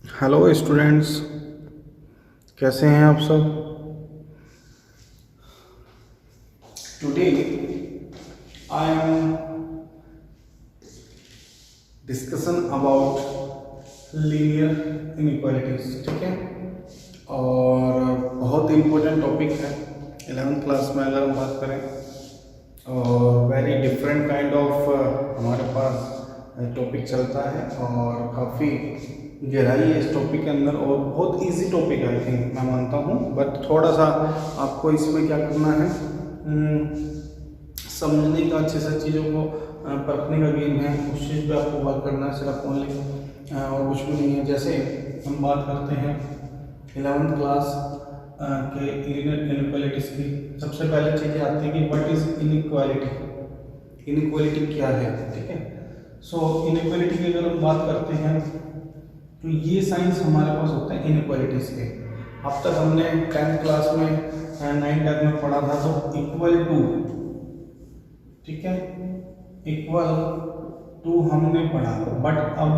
Hello students, कैसे हैं आप सब। Today I am discussion about linear inequalities. ठीक है, और बहुत इम्पोर्टेंट टॉपिक है 11th क्लास में अगर हम बात करें, और वेरी डिफरेंट काइंड ऑफ हमारे पास टॉपिक चलता है और काफ़ी गहराई है इस टॉपिक के अंदर और बहुत इजी टॉपिक है। आई थिंक मैं मानता हूँ, बट थोड़ा सा आपको इसमें क्या करना है, समझने का, अच्छे से चीज़ों को परखने का गेम है। उस चीज़ पे आपको बात करना है, सिर्फ ओनली और कुछ भी नहीं है। जैसे हम बात करते हैं 11th क्लास के लीनियर इनइक्वालिटीज की, सबसे पहले चीज़ें आती है कि व्हाट इज इनइक्वालिटी। इनइक्वालिटी क्या है, ठीक है। सो इनइक्वालिटी की अगर हम बात करते हैं तो ये साइंस हमारे पास होते हैं इनइक्वालिटीज के। अब तक हमने 10th क्लास में 9th में पढ़ा था, तो इक्वल टू, ठीक है, इक्वल टू हमने पढ़ा, बट अब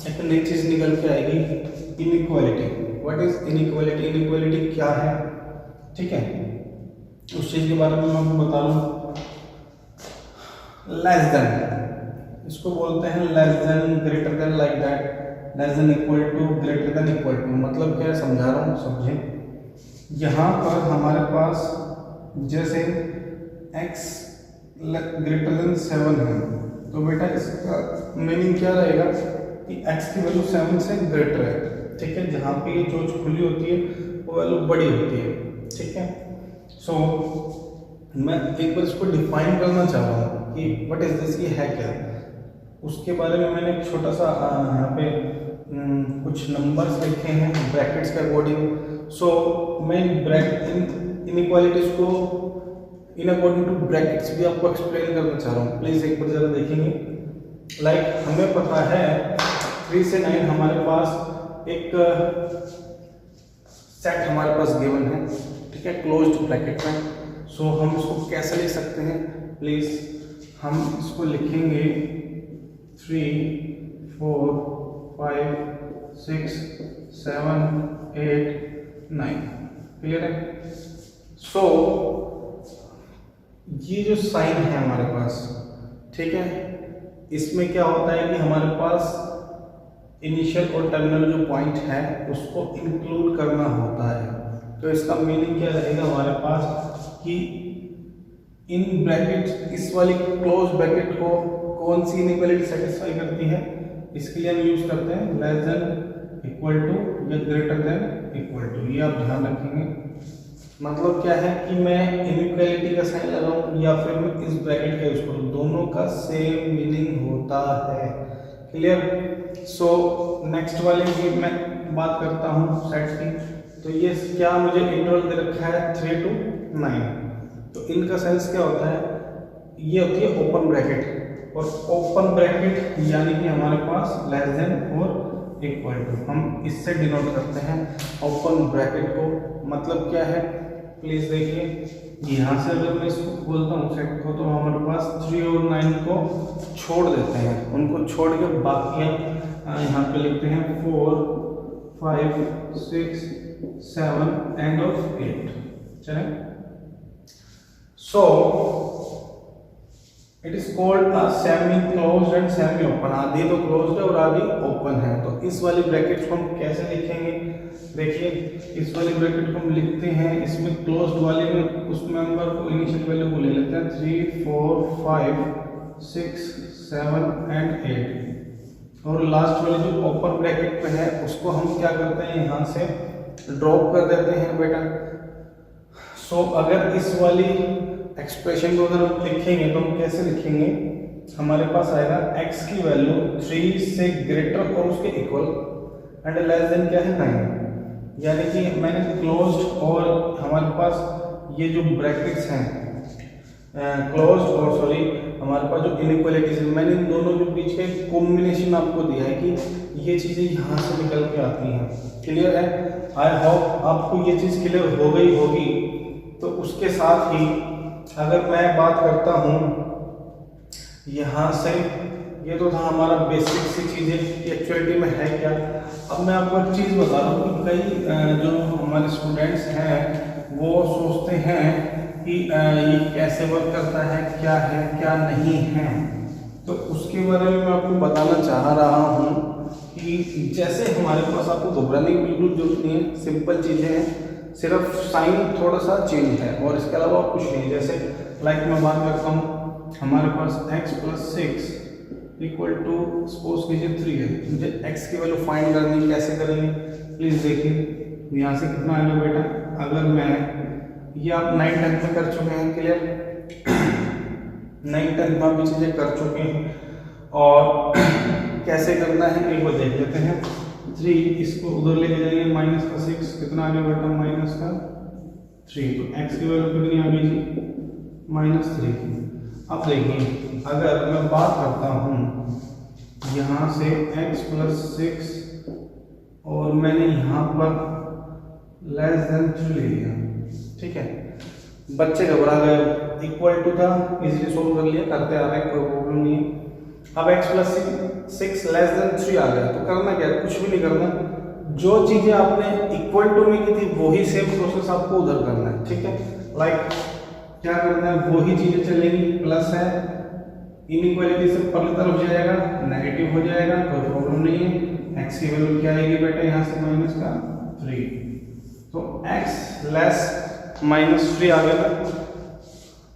एक नई चीज निकल के आएगी, inequality. What is inequality, inequality क्या है, ठीक है। उस चीज के बारे में मैं आपको बता दूं। लेस देन, इसको बोलते हैं less than, greater than, like that, less than, equal to, greater than, equal to. मतलब क्या है, समझा रहा हूँ, समझें। यहाँ पर हमारे पास जैसे x ग्रेटर देन 7 है, तो बेटा इसका मीनिंग क्या रहेगा कि x की वैल्यू 7 से ग्रेटर है, ठीक है। जहाँ पे ये चोंच खुली होती है वो वैल्यू बड़ी होती है, ठीक है। सो मैं एक बार इसको डिफाइन करना चाह रहा हूँ कि व्हाट इज दिस, ये है क्या। उसके बारे में मैंने एक छोटा सा यहाँ पे कुछ नंबर्स लिखे हैं ब्रैकेट्स के अकॉर्डिंग। सो मैं इनइक्वालिटीज को इन अकॉर्डिंग टू ब्रैकेट्स भी आपको एक्सप्लेन करना चाह रहा हूँ। प्लीज एक बार जरा देखेंगे। लाइक हमें पता है 3 से 9 हमारे पास एक सेट हमारे पास गिवन है, ठीक है, क्लोज्ड ब्रैकेट में। सो हम इसको कैसे लिख सकते हैं, प्लीज हम इसको लिखेंगे 3 4 5 6 7 8 9। क्लियर है। सो ये जो साइन है हमारे पास, ठीक है, इसमें क्या होता है कि हमारे पास इनिशियल और टर्मिनल जो पॉइंट है उसको इंक्लूड करना होता है। तो इसका मीनिंग क्या रहेगा हमारे पास कि इन ब्रैकेट, इस वाली क्लोज ब्रैकेट को कौन सी इनइक्वालिटी सेटिस्फाई करती है, इसके लिए हम यूज करते हैं लेस देन इक्वल टू या ग्रेटर देन इक्वल टू। ये आप ध्यान रखेंगे। मतलब क्या है कि मैं इनइक्वालिटी का साइन लगाऊं या फिर मैं इस ब्रैकेट का यूज करूं, दोनों का सेम मीनिंग होता है। क्लियर। सो नेक्स्ट वाले की मैं बात करता हूं सेट की। तो ये क्या मुझे इंटरवल दे रखा है 3 to 9, तो इनका सेंस क्या होता है, ये होती है ओपन ब्रैकेट। और ओपन ब्रैकेट यानी कि हमारे पास लेस देन और इक्वल टू, हम इससे डिनोट करते हैं ओपन ब्रैकेट को। मतलब क्या है, प्लीज देखिए, यहाँ से अगर मैं इसको खोलता हूँ सेट को, तो हमारे पास 3 और 9 को छोड़ देते हैं, उनको छोड़ के बाकी यहाँ पे लिखते हैं 4 5 6 7 एंड ऑफ 8। चले। So it is called a semi closed end semi open. आधी तो क्लोज्ड है और आधी ओपन है। तो इस वाली ब्रैकेट को हम कैसे लिखेंगे, देखिए, इस वाली ब्रैकेट को हम लिखते हैं, इसमें क्लोज्ड वाले में उस मेंबर को, इनिशियल वैल्यू को ले लेते हैं 3 4 5 6 7 एंड 8, और लास्ट वाली जो ओपन ब्रैकेट पे है उसको हम क्या करते हैं, यहाँ से ड्रॉप कर देते हैं बेटा। सो अगर इस वाली एक्सप्रेशन को अगर हम लिखेंगे तो हम कैसे लिखेंगे, हमारे पास आएगा x की वैल्यू 3 से ग्रेटर और उसके इक्वल एंड लेस देन क्या है 9। यानी कि मैंने क्लोज्ड और हमारे पास ये जो ब्रैकेट्स हैं क्लोज्ड और सॉरी हमारे पास जो इनइक्वालिटीज है, मैंने इन दोनों के बीच का एक कॉम्बिनेशन आपको दिया है कि ये चीज़ें यहाँ से निकल के आती हैं। क्लियर है। आई होप आपको ये चीज़ क्लियर हो गई होगी। तो उसके साथ ही अगर मैं बात करता हूँ यहाँ से ये तो था हमारा बेसिक सी चीज़ें कि एक्चुअलिटी में है क्या। अब मैं आपको एक चीज़ बता रहा हूँ कि कई जो हमारे स्टूडेंट्स हैं वो सोचते हैं कि ये कैसे वर्क करता है क्या नहीं है। तो उसके बारे में मैं आपको बताना चाह रहा हूँ कि जैसे हमारे पास आपको घबराने की बिल्कुल जरूरत नहीं है, सिंपल चीज़ें हैं, सिर्फ साइन थोड़ा सा चेंज है और इसके अलावा कुछ नहीं। जैसे लाइक मैं बात करता हूँ, हमारे पास x + 6 = सपोज कीजिए 3 है। मुझे x की वैल्यू फाइंड करनी है, कैसे करेंगे प्लीज़ देखिए। यहाँ से कितना आएगा बेटा, अगर मैं ये आप 9 10 में कर चुके हैं क्लियर, 9 10 में भी चीज़ें कर चुके हैं और कैसे करना है एक बार देख लेते हैं। 3 इसको उधर लेके जाएंगे, -6 कितना आ गया बेटा, -3। तो x की वैल्यू कितनी आ गई जी, -3। अब देखिए अगर मैं बात करता हूँ यहाँ से x + 6 और मैंने यहाँ पर <3 ले लिया, ठीक है। बच्चे घबरा गए, इक्वल टू था इजीली सोल्व कर लिया, करते आ रहे हैं, कोई प्रॉब्लम नहीं है। अब x + 6 <3 आ गया, तो करना क्या है, कुछ भी नहीं करना, जो चीज़ें आपने इक्वल टू में की थी वही सेम प्रोसेस आपको उधर करना है, ठीक है। लाइक क्या करना है, वही चीज़ें चलेंगी, प्लस है, इनइक्वालिटी से परली तरफ जाएगा, नेगेटिव हो जाएगा, कोई प्रॉब्लम नहीं है। x की वैल्यू क्या आएगी बेटा, यहाँ से -3, तो x <-3 आ गया।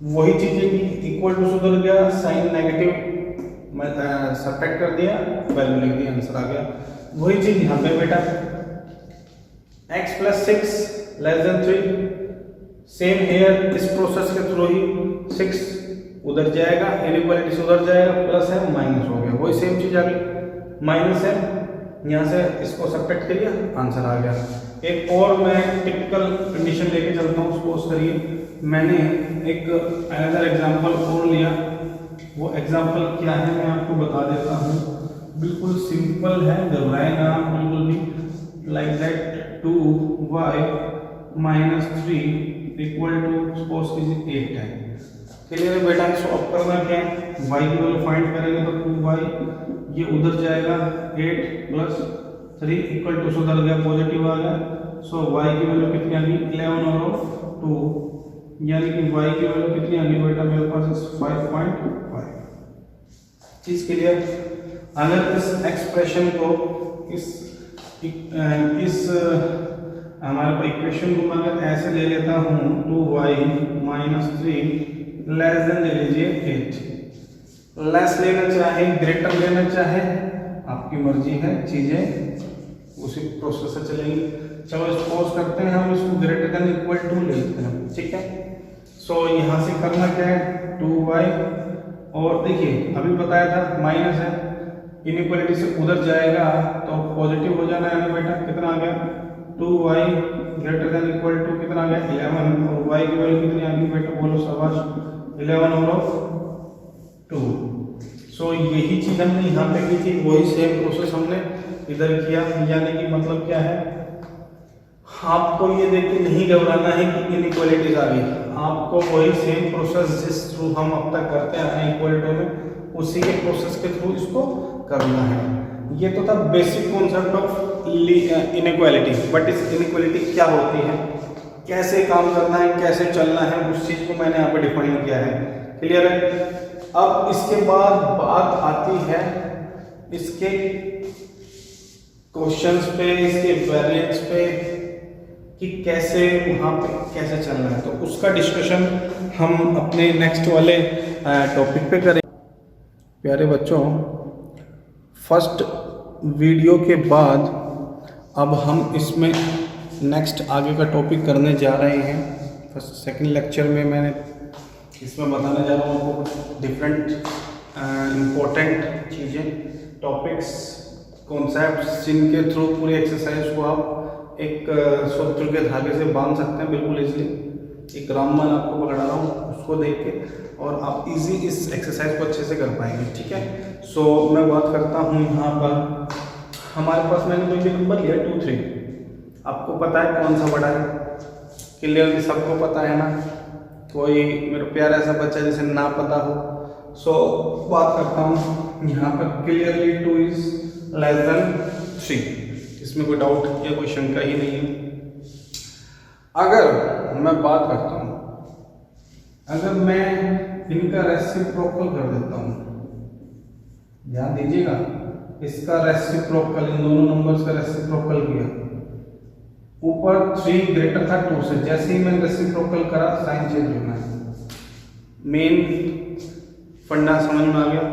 वही चीज़ें की, इक्वल टू से उधर गया, साइन नेगेटिव सब्ट्रैक्ट कर दिया, वैल्यू लिख दी, आंसर आ गया। वही चीज यहाँ पे बेटा, x + 6 <3, सेम हेयर, इस प्रोसेस के थ्रू ही 6 उधर जाएगा, इनइक्वालिटी से उधर जाएगा, प्लस है माइनस हो गया, वही सेम चीज आ गई, माइनस है, यहाँ से इसको सब्ट्रैक्ट करिए, आंसर आ गया। एक और मैं टिपिकल कंडीशन लेके चलता हूँ, सपोज करिए मैंने एक अनदर एग्जांपल और लिया, वो एग्जांपल क्या है मैं आपको बता देता हूँ, बिल्कुल सिंपल है, घबराए ना बिल्कुल भी। लाइक दैट 2y - 3 = सपोज कीजिए 8 है। क्लियर है बेटा, सॉल्व करना क्या है, y की वैल्यू फाइंड करेंगे तो 2y, ये उधर जाएगा, 8 + 3 = से उधर गया, पॉजिटिव आ गया, सो y की वैल्यू कितनी आ गई, 11 और 2, यानी कि y की वैल्यू कितनी आ गई बेटा मेरे पास 5.5। चीज क्लियर। अगर इस एक्सप्रेशन को इस हमारे पास इक्वेशन को मैं अगर ऐसे ले लेता हूँ, 2y - 3 ले लीजिए 8, लेस लेना चाहे ग्रेटर लेना चाहे आपकी मर्जी है, चीजें उसी प्रोसेस से चलेंगी। चलो सपोज करते हैं हम इसको >= ले लेते हैं, ठीक है। सो यहाँ से करना क्या है, 2y, और देखिए अभी बताया था माइनस है, इनइक्वालिटी से उधर जाएगा तो पॉजिटिव हो जाना है बेटा, कितना आ गया, 2y > कितना आ गया 11, और y की वैल्यू कितनी आ गई बेटा, बोलो शाबाश, 11 और 2। सो यही चीज हमने यहाँ पे की थी, वही सेम प्रोसेस हमने इधर किया, यानी कि मतलब क्या है, आपको ये देख के नहीं घबराना है कि इनइक्वालिटीज आ गई, आपको वही सेम प्रोसेस जिस थ्रू हम अब तक करते हैं इक्वलिटी में, उसी के प्रोसेस के थ्रू इसको करना है। ये तो था basic concept of inequality, but इस इनइक्वालिटी क्या होती है, कैसे काम करना है, कैसे चलना है, उस चीज को मैंने यहाँ पे डिफाइन किया है। क्लियर है। अब इसके बाद बात आती है इसके क्वेश्चंस पे, इसके वेरिएंट्स पे, कि कैसे वहाँ पे कैसे चलना है, तो उसका डिस्कशन हम अपने नेक्स्ट वाले टॉपिक पे करें। प्यारे बच्चों, फर्स्ट वीडियो के बाद अब हम इसमें नेक्स्ट आगे का टॉपिक करने जा रहे हैं। फर्स्ट सेकंड लेक्चर में मैंने इसमें बताने जा रहा हूँ आपको डिफरेंट इम्पोर्टेंट चीज़ें, टॉपिक्स, कॉन्सेप्ट्स, जिनके थ्रू पूरी एक्सरसाइज को आप एक सूत्र के धागे से बांध सकते हैं बिल्कुल इजीली। एक रामबाण आपको पकड़ा रहा हूँ, उसको देख के और आप इजी इस एक्सरसाइज को अच्छे से कर पाएंगे, ठीक है। सो मैं बात करता हूँ यहाँ पर हमारे पास मैंने कोई भी नंबर लिया 2 3, आपको पता है कौन सा बड़ा है, क्लियरली सबको पता है ना, कोई मेरा प्यारा ऐसा बच्चा जिसे ना पता हो। सो बात करता हूँ यहाँ पर क्लियरली 2 इज लेस देन 3, इसमें कोई डाउट या कोई शंका ही नहीं है। अगर मैं बात करता हूँ, अगर मैं इनका रेसिप्रोकल कर देता हूँ, ध्यान दीजिएगा, इसका रेसिप्रोकल, इन दोनों नंबर्स का रेसिप्रोकल किया, ऊपर 3 ग्रेटर था 2 से, जैसे ही मैंने रेसिप्रोकल करा साइन चेंज होना है। मेन फंडा समझ में आ गया।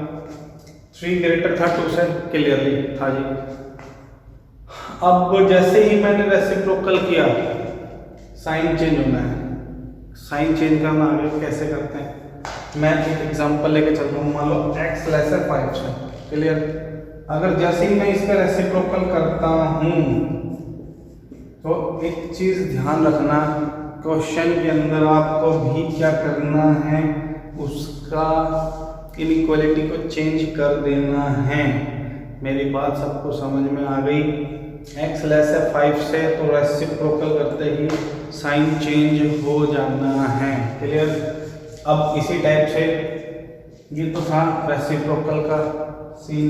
3 ग्रेटर था 2 से, क्लियरली था जी। अब जैसे ही मैंने रेसिप्रोकल किया साइन चेंज होना है। साइन चेंज करना आगे कैसे करते हैं, मैं एक एग्जांपल लेके चलता हूँ। मान लो x लेस है 5 से, क्लियर। अगर जैसे ही मैं इसका रेसिप्रोकल करता हूँ तो एक चीज ध्यान रखना, क्वेश्चन के अंदर आपको भी क्या करना है, उसका इनइक्वालिटी को चेंज कर देना है। मेरी बात सबको समझ में आ गई। x लेस है 5 से तो रेसिप्रोकल करते ही साइन चेंज हो जाना है, क्लियर। अब इसी टाइप से ये तो था रेसिप्रोकल का सीन।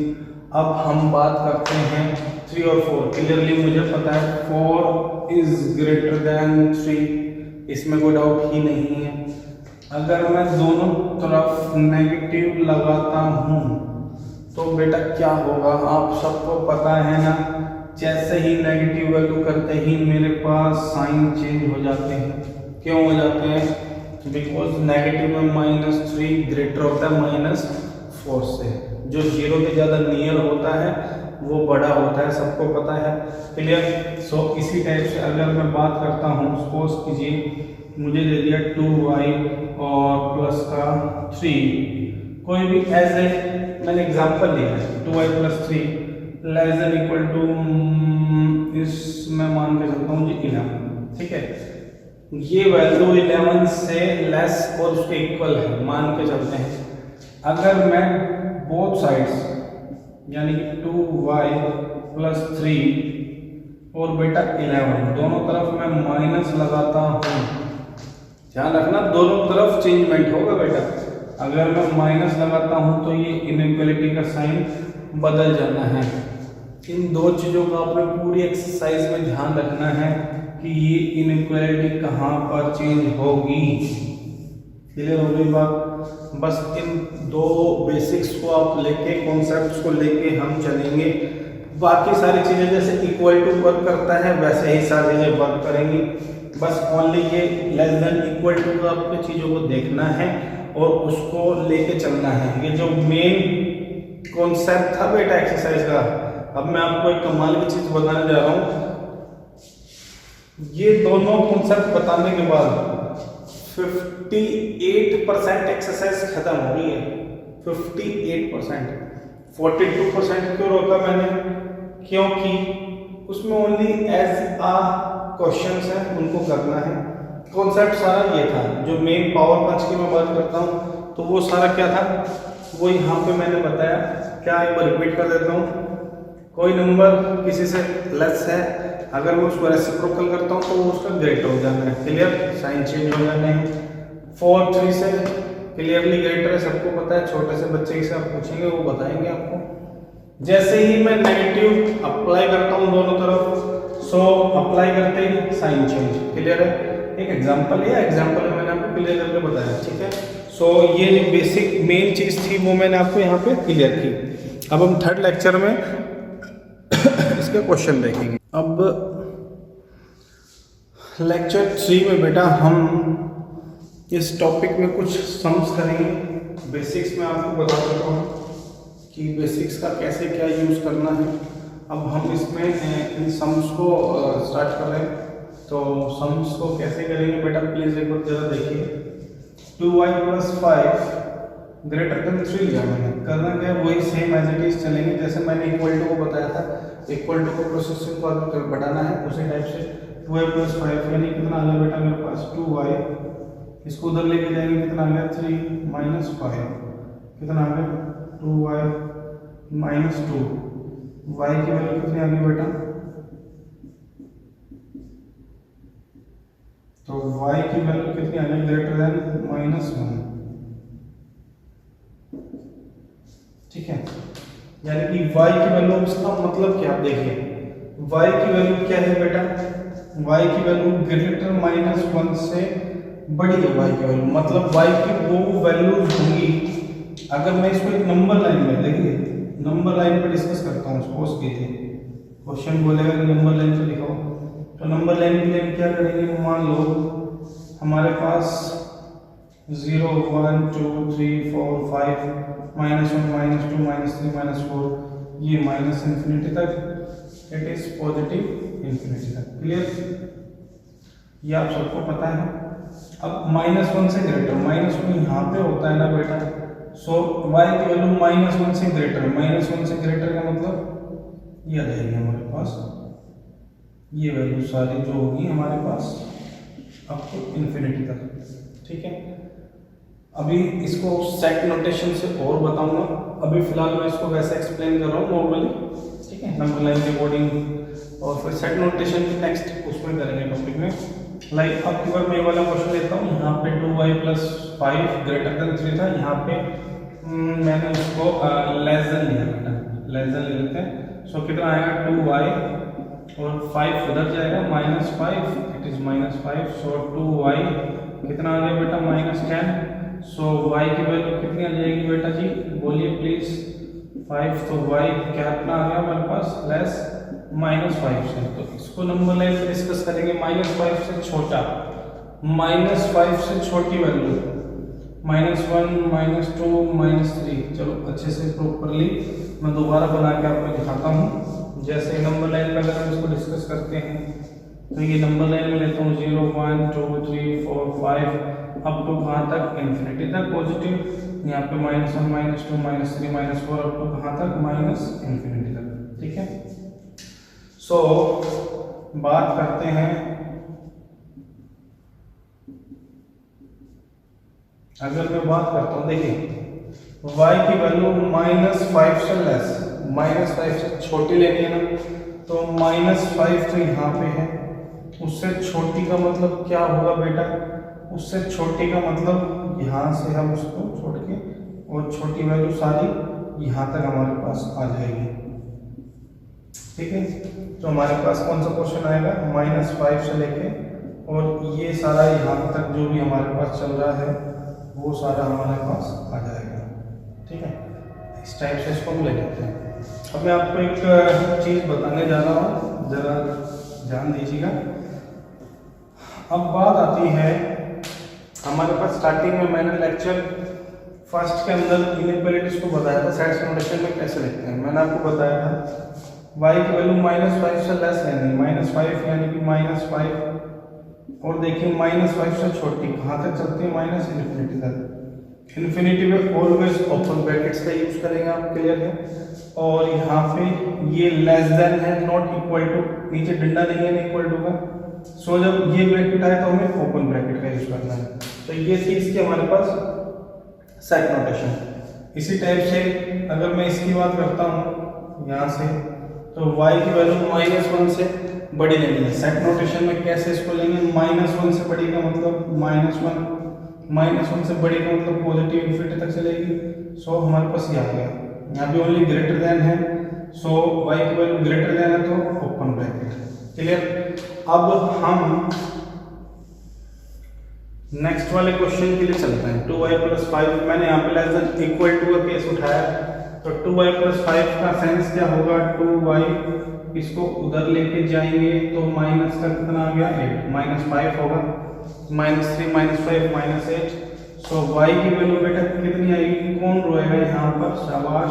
अब हम बात करते हैं 3 और 4। क्लियरली मुझे पता है 4 इज ग्रेटर देन 3, इसमें कोई डाउट ही नहीं है। अगर मैं दोनों तरफ नेगेटिव लगाता हूँ तो बेटा क्या होगा, आप सबको पता है ना, जैसे ही नेगेटिव वैल्यू करते ही मेरे पास साइन चेंज हो जाते हैं। क्यों हो जाते हैं, बिकॉज नेगेटिव में -3 ग्रेटर होता है -4 से। जो 0 के ज़्यादा नियर होता है वो बड़ा होता है, सबको पता है, क्लियर। सो इसी टाइप से अगर मैं बात करता हूँ, सपोज कीजिए मुझे दे दिया 2y और प्लस का 3, कोई भी एज ए मैंने एग्जांपल लिया है 2y + 3 less than equal to, इसमें मान के चलता हूँ जी 11, ठीक है। ये वैल्यू 11 से लेस और उसके इक्वल है, मान के चलते हैं। अगर मैं बोथ साइड्स यानी कि 2y + 3 और बेटा 11 दोनों तरफ मैं माइनस लगाता हूँ, ध्यान रखना दोनों तरफ चेंजमेंट होगा बेटा। अगर मैं माइनस लगाता हूँ तो ये इनइक्वालिटी का साइन बदल जाना है। इन दो चीज़ों का आपने पूरी एक्सरसाइज में ध्यान रखना है कि ये इनइक्वालिटी कहाँ पर चेंज होगी। क्लियर हो गई बात। बस इन दो बेसिक्स को आप लेके, कॉन्सेप्ट्स को लेके हम चलेंगे। बाकी सारी चीज़ें जैसे इक्वल टू वर्क करता है वैसे ही सारी चीज़ें वर्क करेंगी। बस ओनली ये लेस देन इक्वल टू का आपको चीज़ों को देखना है और उसको लेके चलना है। ये जो मेन कॉन्सेप्ट था बेटा एक्सरसाइज का, अब मैं आपको एक कमाल की चीज़ बताने जा रहा हूँ। ये दोनों कॉन्सेप्ट बताने के बाद 58% एक्सरसाइज खत्म हो गई है। 58%, 42% क्यों रोका मैंने, क्योंकि उसमें ओनली एज आ क्वेश्चंस हैं, उनको करना है। कॉन्सेप्ट सारा ये था। जो मेन पावर पंच की मैं बात करता हूँ तो वो सारा क्या था, वो यहाँ पे मैंने बताया। क्या एक बार रिपीट कर देता हूँ। कोई नंबर किसी से लेस है, अगर मैं उसको रेसिप्रोकल करता हूँ तो वो उसका ग्रेटर हो जाना है, क्लियर, साइन चेंज हो जाना है। 4 3 से क्लियरली ग्रेटर है, सबको पता है। छोटे से बच्चे से आप पूछेंगे वो बताएंगे आपको। जैसे ही मैं नेगेटिव अप्लाई करता हूँ दोनों तरफ, सो अप्लाई करते ही साइन चेंज, क्लियर है। एक एग्जांपल लिया, एग्जांपल में मैंने आपको क्लियर करके बताया, ठीक है। सो ये जो बेसिक मेन चीज़ थी वो मैंने आपको यहाँ पे क्लियर की। अब हम थर्ड लेक्चर में इसके क्वेश्चन देखेंगे। अब लेक्चर 3 में बेटा हम इस टॉपिक में कुछ सम्स करेंगे। बेसिक्स में आपको बता देता हूँ कि बेसिक्स का कैसे क्या यूज़ करना है। अब हम इसमें इन सम्स को स्टार्ट कर रहे हैं। तो सम्स को कैसे करेंगे बेटा, प्लीज़ एक बार जरा देखिए। 2y + 5 ग्रेटर देन 3 लिया मैंने, करना क्या है वही सेम एज इट इज चलेंगे। जैसे मैंने इक्वल टू को बताया था, इक्वल टू को प्रोसेसिंग को बढ़ाना है, उसी टाइप से 2y + 5 यानी कितना आ गया बेटा मेरे पास 2y, इसको उधर लेके जाएंगे कितना आ गया 3 - 5, कितना आ गया 2y - 2, y की वैल्यू कितनी आ गई बेटा, तो y की वैल्यू कितनी आ गई ग्रेटर देन -1, ठीक है, यानी कि y की वैल्यू, इसका मतलब क्या, आप देखिए y की वैल्यू क्या है बेटा, y की वैल्यू ग्रेटर -1 से बड़ी है y की वैल्यू, मतलब y की वो वैल्यूज होंगी। अगर मैं इसको एक नंबर लाइन में, देखिए नंबर लाइन पे डिस्कस करता हूँ, सपोज कीजिए क्वेश्चन बोलेगा कि नंबर लाइन पे लिखो, तो नंबर लाइन के लिए हम क्या करेंगे, मान लो हमारे पास 0 1 2 3 4 5 -1 -2 -3 -4, ये माइनस इंफिनिटी तक, इट इज पॉजिटिव इंफिनिटी तक। क्लियर, ये आप सबको पता है। अब -1 से ग्रेटर, -1 यहाँ पे होता है ना बेटा, सो y की वैल्यू -1 से ग्रेटर, -1 से ग्रेटर का मतलब ये आ जाएगी हमारे पास, ये वैल्यू सारी जो होगी हमारे पास अप टू इंफिनिटी तक। ठीक है, अभी इसको सेट नोटेशन से और बताऊंगा, अभी फिलहाल मैं इसको वैसे एक्सप्लेन कर रहा हूँ नॉर्मली, ठीक है, नंबर लाइन के अकॉर्डिंग, और फिर सेट नोटेशन की नेक्स्ट उसमें करेंगे टॉपिक में। लाइक अब की बार मैं ये वाला क्वेश्चन लेता हूँ, यहाँ पे 2y + 5 ग्रेटर देन 3 था, यहाँ पे मैंने उसको लेस देन लिया बेटा, लेस देन ले लेते हैं। सो कितना आएगा 2y और 5 उधर जाएगा -5, इट इज -5, सो 2y कितना आ गया बेटा -10। सो y की वैल्यू कितनी आ जाएगी बेटा जी, बोलिए प्लीज, 5, तो y कितना आ गया हमारे पास, लेस -5 से। तो इसको नंबर लाइन पे डिस्कस करेंगे, -5 से छोटा, -5 से छोटी वैल्यू, -1 -2 -3, चलो अच्छे से प्रॉपरली मैं दोबारा बना के आपको दिखाता हूँ। जैसे नंबर लाइन पे अगर हम इसको डिस्कस करते हैं, तो ये नंबर लाइन में लेता हूँ 0 1 2 3 4 5 अप टू कहाँ तक, इंफिनिटी तक पॉजिटिव, यहाँ पे -1 -2 -3 -4 अप टू कहाँ तक, -इंफिनिटी तक। ठीक है, सो बात करते हैं, अगर मैं बात करता हूँ, देखिए y की वैल्यू -5 से लेस, -5 से छोटी लेनी है ना, तो -5 तो यहाँ पे है, उससे छोटी का मतलब क्या होगा बेटा, उससे छोटी का मतलब यहाँ से हम उसको छोड़ के, और छोटी वैल्यू सारी यहाँ तक हमारे पास आ जाएगी। ठीक है, तो हमारे पास कौन सा क्वेश्चन आएगा, -5 से लेके और ये सारा यहाँ तक जो भी हमारे पास चल रहा है वो सारा हमारे पास आ जाएगा। ठीक है, इस टाइप से इसको हम ले लेते हैं। अब मैं आपको एक चीज़ बताने जा रहा हूँ, ज़रा ध्यान दीजिएगा। अब बात आती है हमारे पास, स्टार्टिंग में मैंने लेक्चर फर्स्ट के अंदर इनइक्वालिटीज को बताया था, सेट्स नोटेशन में कैसे लिखते हैं। मैंने आपको बताया था y की वैल्यू -5 से लेस लेनी, -5 यानी कि -5, और देखिए -5 से छोटी कहाँ तक चलती है, -इंफिनिटी तक। इन्फिनिटी में ऑलवेज ओपन ब्रैकेट्स का यूज करेंगे आप, क्लियर है। और यहाँ पे ये लेस देन है, नॉट इक्वल टू, नीचे डंडा नहीं है ना इक्वल टू का, सो जब ये ब्रैकेट आए तो हमें ओपन ब्रैकेट का यूज करना है। तो ये थी इसकी हमारे पास सेट नोटेशन। इसी टाइप से अगर मैं इसकी बात करता हूँ यहाँ से, तो y की वैल्यू -1 से बड़ी लेनी है। सेट नोटेशन में कैसे इसको लेंगे, -1 से बड़ी का मतलब -1 से बड़ी का मतलब पॉजिटिव इंफिनिटी तक चलेगी। सो हमारे पास ये आ गया, यहाँ पे ओनली ग्रेटर देन है, सो y की वैल्यू ग्रेटर देन है तो ओपन ब्रैकेट। क्लियर, अब हम नेक्स्ट वाले क्वेश्चन के लिए चलते हैं। 2y + 5, मैंने यहाँ पे लेस देन इक्वल टू का केस उठाया, तो 2y + 5 का सेंस क्या होगा, 2y इसको उधर लेके जाएंगे तो माइनस का कितना आ गया 8, -5 होगा, -3 -5 -8। सो y की वैल्यू बेटा कितनी आएगी, कौन रोएगा यहाँ पर, शाबाश,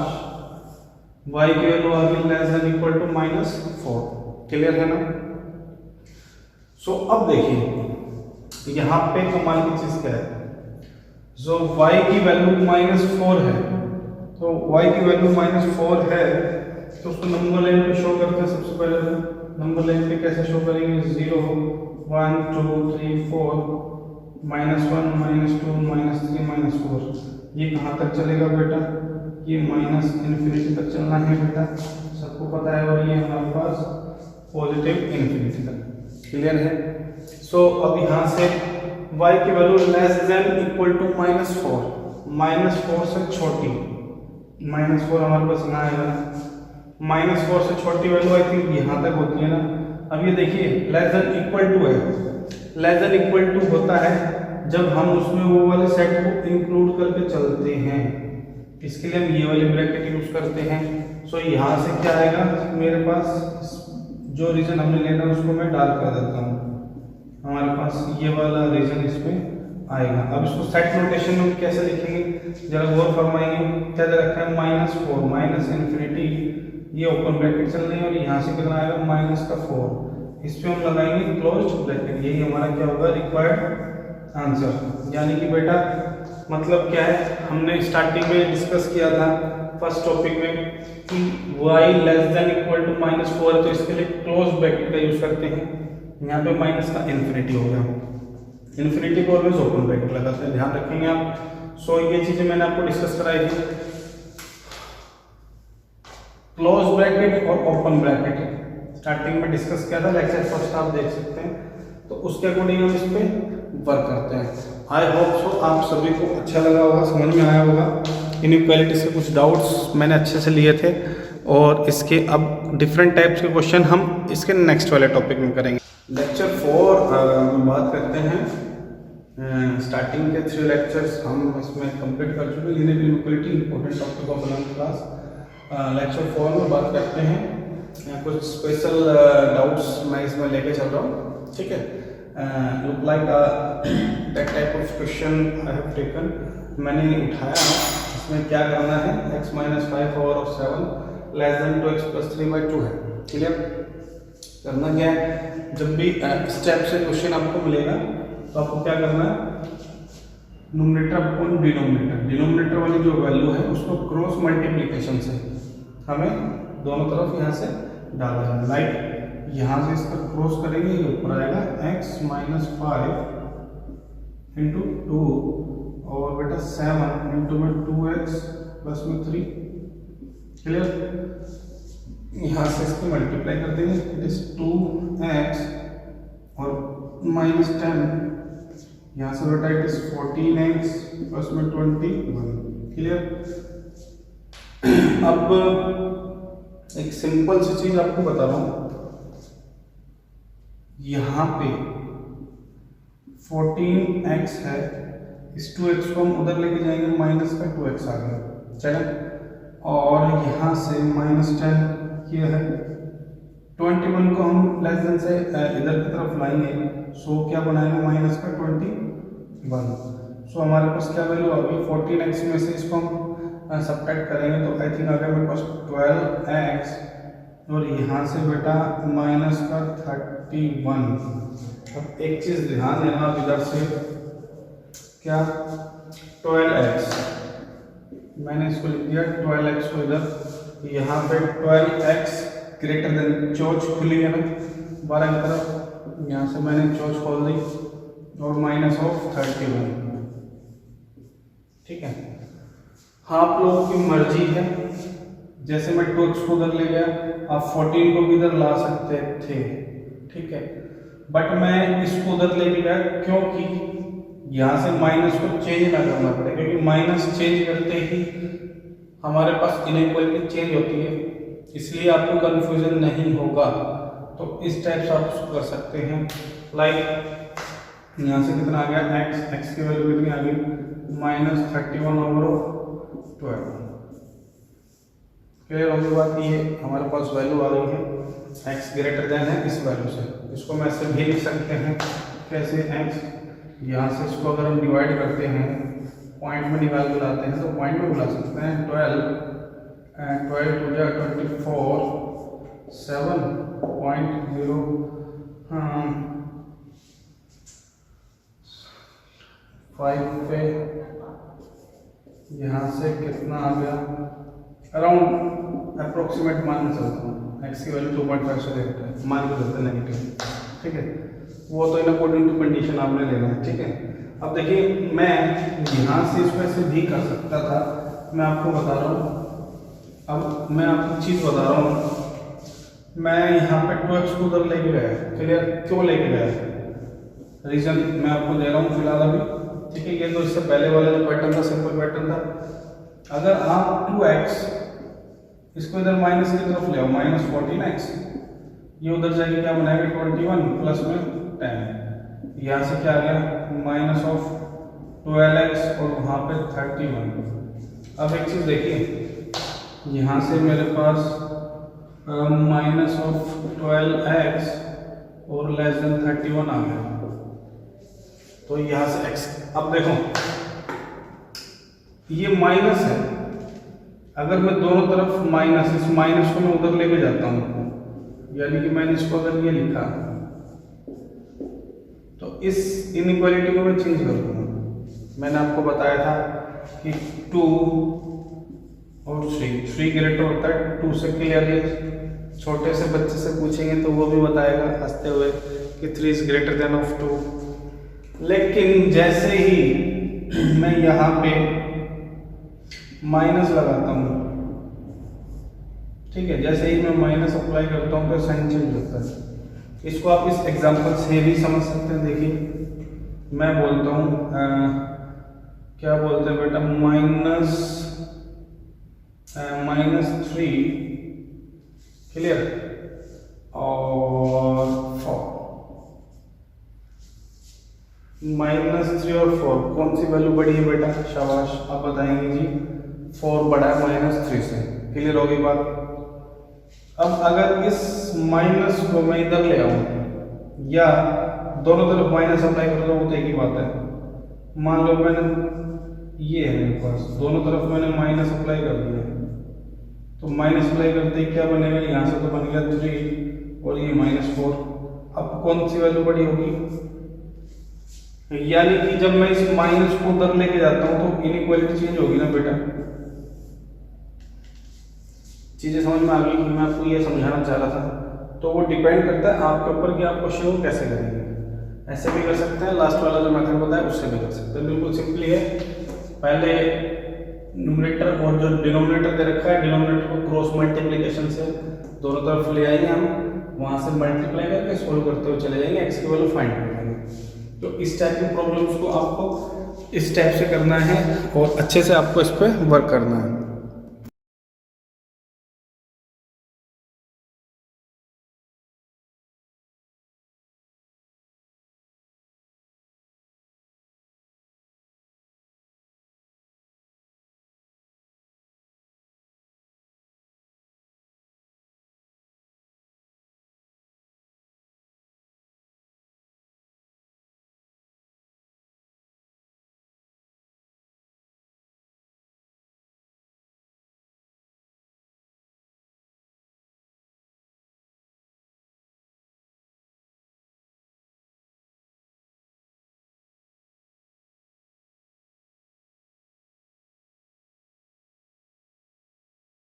y की वैल्यू आ गई less than equal to -4। Clear है ना। सो अब देखिए यहाँ पे कमाल की चीज क्या है, जो y की वैल्यू -4 है, तो y की वैल्यू -4 है तो उसको नंबर लाइन पे शो करते हैं। सबसे पहले तो नंबर लाइन पे कैसे शो करेंगे, 0 1 2 3 4 -1 -2 -3 -4, ये कहाँ तक चलेगा बेटा, ये -इंफिनिटी तक चलना है बेटा, सबको पता है, और ये हमारे पास पॉजिटिव इंफिनिटी तक। क्लियर है। सो अब यहाँ से y की value less than equal to -4 से छोटी, -4 हमारे पास यहाँ आएगा। -4 से छोटी वैल्यू आई थिंक यहाँ तक होती है ना। अब ये देखिए लेस देन इक्वल टू है, लेस देन इक्वल टू होता है जब हम उसमें वो वाले सेट को इंक्लूड करके चलते हैं। इसके लिए हम ये वाली ब्रैकेट यूज करते हैं। सो यहाँ से क्या आएगा मेरे पास, जो रीजन हमने लेना उसको मैं डाल कर देता हूँ, हमारे पास ये वाला रीजन इसमें आएगा। अब इसको सेट नोटेशन में कैसे लिखेंगे जरा गौर फरमाइए। क्या दे रखा है -4 माइनस इन्फिनिटी, ये ओपन ब्रैकेट चल रही है और यहाँ से कितना आएगा -4, इस पे हम लगाएंगे क्लोज ब्रैकेट। यही हमारा क्या होगा रिक्वायर्ड आंसर। यानी कि बेटा मतलब क्या है, हमने स्टार्टिंग में डिस्कस किया था फर्स्ट टॉपिक में कि y less than equal to -4 है तो इसके लिए क्लोज ब्रैकेट का यूज करते हैं। यहाँ पे माइनस का इन्फिनिटी हो गया, इन्फिनिटी को ऑलवेज ओपन ब्रैकेट लगाते हैं, ध्यान रखेंगे आप। सो ये चीजें मैंने आपको डिस्कस कराई थी, क्लोज ब्रैकेट और ओपन ब्रैकेट स्टार्टिंग में डिस्कस किया था, लेक्चर फर्स्ट आप देख सकते हैं। तो उसके अकॉर्डिंग हम इस पे वर्क करते हैं। आई होप सो आप सभी को अच्छा लगा होगा, समझ में आया होगा। इनइक्वालिटी से कुछ डाउट्स मैंने अच्छे से लिए थे और इसके अब डिफरेंट टाइप्स के क्वेश्चन हम इसके नेक्स्ट वाले टॉपिक में करेंगे। लेक्चर 4 में बात करते हैं। स्टार्टिंग के 3 लेक्चर्स हम इसमें कंप्लीट कर चुके हैं। Linear inequality important topic of 11th class. Lecture 4 में बात करते हैं कुछ स्पेशल डाउट्स मैं इसमें लेके चल रहा हूँ, ठीक है। Look like that type of question I have taken, मैंने उठाया है। इसमें क्या करना है, x - 5 power of 7 less than 2x + 3/2 है, क्लियर। करना क्या है, जब भी स्टेप से क्वेश्चन आपको मिलेगा तो आपको क्या करना है, न्यूमरेटर अपॉन डिनोमिनेटर, डिनोमिनेटर वाली जो वैल्यू है उसको क्रॉस मल्टीप्लिकेशन से हमें दोनों तरफ यहाँ से डाल देना। लाइक यहाँ से इसका क्रॉस करेंगे, ये ऊपर आएगा x - 5 × 2 और बेटा 7 × में 2x + में 3, क्लियर। यहाँ से इसको मल्टीप्लाई कर देंगे, इट इज 2x और -10, यहाँ से बेटा इट इज 14x + में 21, क्लियर। अब एक सिंपल सी चीज आपको बता रहा हूँ, यहाँ पे 14x है, इस 2x को हम उधर लेके जाएंगे, माइनस का 2x आ गया, चलो। और यहाँ से -10 ये है, 21 को हम लेस देन से इधर की तरफ लाएंगे, सो क्या बनाएंगे माइनस का 21। सो हमारे पास क्या वैल्यू आ गई, 14x में से इसको हम सब्ट्रैक्ट करेंगे तो आई थिंक आ गया मेरे पास 12x और यहाँ से बेटा माइनस का 31। अब एक चीज ध्यान देना, आप इधर से क्या 12x, मैंने इसको लिख दिया 12x को इधर, यहाँ पे 12x ग्रेटर देन, चोच खुली है ना 12 की तरफ, यहाँ से मैंने चोच खोल दी और -31, ठीक है। हाँ, आप लोगों की मर्जी है, जैसे मैं 2x को उधर ले गया, आप 14 को भी इधर ला सकते थे, ठीक है। बट मैं इसको उधर लेके गया क्योंकि यहाँ से माइनस को चेंज ना करना पड़े, क्योंकि माइनस चेंज करते ही हमारे पास इनइक्वालिटी चेंज होती है, इसलिए आपको कंफ्यूजन नहीं होगा। तो इस टाइप से आप उसको कर सकते हैं। लाइक यहाँ से कितना आ गया, x की वैल्यू कितनी आ गई, -31/12, क्लियर होगी बात। ये हमारे पास वैल्यू आ गई है, x ग्रेटर देन है इस वैल्यू से। इसको मैं ऐसे भी लिख सकते हैं, कैसे, x यहाँ से इसको अगर हम डिवाइड करते हैं, पॉइंट में निकाल के लाते हैं तो पॉइंट में बुला सकते हैं, 12 2 जा 24, 7.0, हाँ 5 पे यहाँ से कितना आ गया, अराउंड अप्रोक्सीमेट मान के चलता हूँ, एक्स की वैल्यू 2.5 से देखते हैं, मान के चलते हैं नेगेटिव, ठीक है। वो तो इन अकॉर्डिंग टू कंडीशन आपने लेना है, ठीक है। अब देखिए मैं यहाँ से इसको ऐसे भी कर सकता था, मैं आपको बता रहा हूँ, अब मैं आपको चीज़ बता रहा हूँ, मैं यहाँ पे 2x को उधर लेके गया, क्लियर। क्यों लेके गया, रीजन मैं आपको दे रहा हूँ फिलहाल अभी, ठीक है। ये तो इससे पहले वाला जो पैटर्न था, सिंपल पैटर्न था, अगर आप 2x इसको इधर माइनस की तरफ ले आओ, -14x, ये उधर जाके क्या बनाएगा 21 प्लस में 10, यहाँ से क्या आ गया -12x और वहाँ पे 31। अब एक चीज़ देखिए, यहाँ से मेरे पास -12x और <31 आ गया, तो यहाँ से x, अब देखो ये माइनस है, अगर मैं दोनों तरफ माइनस, इस माइनस को मैं उधर लेके जाता हूँ, यानी कि मैंने इसको अगर ये लिखा तो इस इनइक्वालिटी को मैं चेंज कर दूंगा। मैंने आपको बताया था कि 2 और 3 ग्रेटर होता है 2 से, क्लियरली छोटे से बच्चे से पूछेंगे तो वो भी बताएगा हंसते हुए कि 3 इज ग्रेटर देन ऑफ 2। लेकिन जैसे ही मैं यहाँ पे माइनस लगाता हूँ, ठीक है, जैसे ही मैं माइनस अप्लाई करता हूँ तो साइन चेंज होता है। इसको आप इस एग्जांपल से भी समझ सकते हैं। देखिए मैं बोलता हूँ क्या बोलते हैं बेटा, -3, क्लियर, और 4, -3 और 4 कौन सी वैल्यू बड़ी है बेटा? शाबाश, आप बताएंगे जी 4 बड़ा है -3 से, क्लियर होगी बात। अब अगर इस माइनस को मैं इधर ले आऊं या दोनों तरफ माइनस अप्लाई कर दो, वो तो एक ही बात है। मान लो मैंने, ये है मेरे पास, दोनों तरफ मैंने माइनस अप्लाई कर दिया, तो माइनस अप्लाई करते ही क्या बनेगा, यहाँ से तो बन गया 3 और ये -4। अब कौन सी वैल्यू बड़ी होगी? यानी कि जब मैं इस माइनस को उधर लेके जाता हूं तो इनइक्वालिटी चेंज होगी ना बेटा। चीजें समझ में आ गई कि मैं आपको ये समझाना चाह रहा था। तो वो डिपेंड करता है आपके ऊपर कि आपको शो कैसे करेंगे। ऐसे भी कर सकते हैं, लास्ट वाला जो मेथड बताया उससे भी कर सकते हैं। बिल्कुल सिंपली है, पहले न्यूमरेटर और जो डिनोमिनेटर दे रखा है, डिनोमिनेटर को क्रॉस मल्टीप्लिकेशन से दोनों तरफ ले आएंगे हम, वहां से मल्टीप्लाई करके सोल्व करते हुए चले जाएंगे, एक्स की वैल्यू फाइंड कर लेंगे। तो इस टाइप की प्रॉब्लम्स को आपको इस टाइप से करना है और अच्छे से आपको इस पर वर्क करना है।